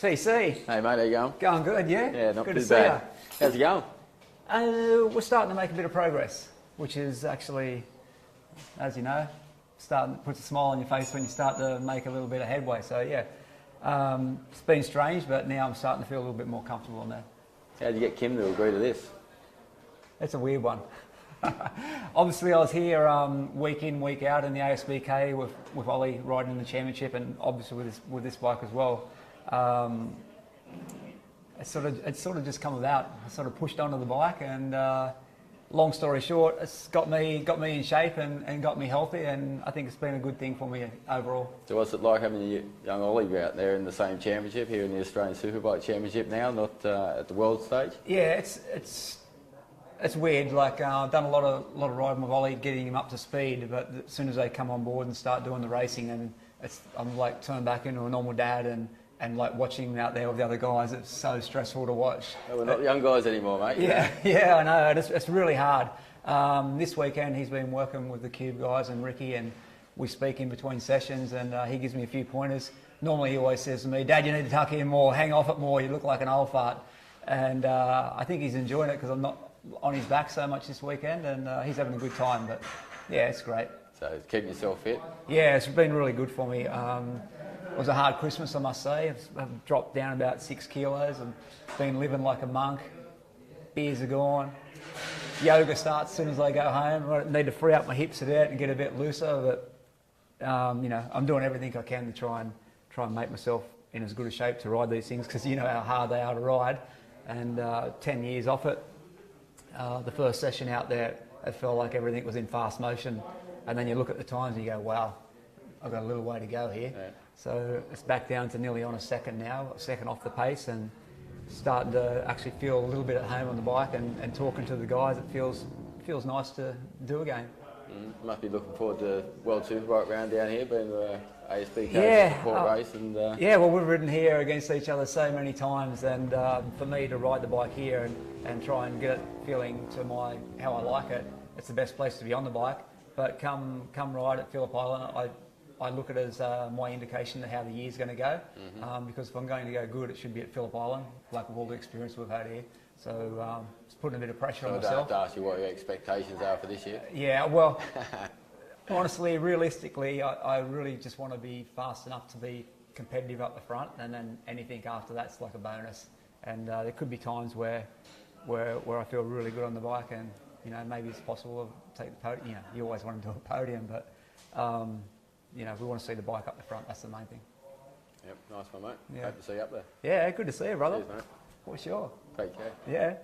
TC. Hey mate, how you going? Going good, yeah? Yeah, not good too to see bad. How's it going? We're starting to make a bit of progress, which is actually, as you know, puts a smile on your face when you start to make a little bit of headway. So yeah, it's been strange, but now I'm starting to feel a little bit more comfortable on that. How'd you get Kim to agree to this? It's a weird one. Obviously, I was here week in, week out in the ASBK with Ollie riding in the championship, and obviously with this bike as well. It's sort of just come about. I sort of pushed onto the bike, and long story short, it's got me in shape and got me healthy, and I think it's been a good thing for me overall. So what's it like having a young Ollie out there in the same championship here in the Australian Superbike Championship now, not at the world stage? Yeah, it's weird. Like I've done a lot of riding with Ollie, getting him up to speed. But as soon as they come on board and start doing the racing, and I'm like turned back into a normal dad, and like watching him out there with the other guys, it's so stressful to watch. Oh, we're not young guys anymore, mate. Yeah, I know. It's really hard. This weekend he's been working with the Cube guys and Ricky, and we speak in between sessions, and he gives me a few pointers. Normally he always says to me, "Dad, you need to tuck in more, hang off it more, you look like an old fart." And I think he's enjoying it because I'm not on his back so much this weekend, and he's having a good time. But yeah, it's great. So keeping yourself fit? Yeah, it's been really good for me. It was a hard Christmas, I must say. I've dropped down about 6 kilos and been living like a monk. Beers are gone. Yoga starts as soon as I go home. I need to free up my hips a bit and get a bit looser, but you know, I'm doing everything I can to try and make myself in as good a shape to ride these things, because you know how hard they are to ride. And 10 years off it, the first session out there, it felt like everything was in fast motion, and then you look at the times and you go, wow, I've got a little way to go here. Yeah. So it's back down to nearly on a second now, a second off the pace, and starting to actually feel a little bit at home on the bike, and talking to the guys, it feels nice to do again. Must be looking forward to World Superbike round down here, being the ASBK support race. And yeah, well, we've ridden here against each other so many times, and for me to ride the bike here and try and get it feeling to how I like it, it's the best place to be on the bike. But come ride at Phillip Island, I look at it as my indication of how the year's going to go, because if I'm going to go good, it should be at Phillip Island, like with all the experience we've had here. So it's putting a bit of pressure on myself. I don't have to ask you what your expectations are for this year. Yeah, well, honestly, realistically, I really just want to be fast enough to be competitive up the front, and then anything after that's like a bonus. And there could be times where I feel really good on the bike, and you know, maybe it's possible to take the podium. You know, you always want to do a podium, but you know, we want to see the bike up the front. That's the main thing. Yep, nice one, mate. Yeah. Hope to see you up there. Yeah, good to see you, brother. Cheers, mate. For sure. Take care. Yeah.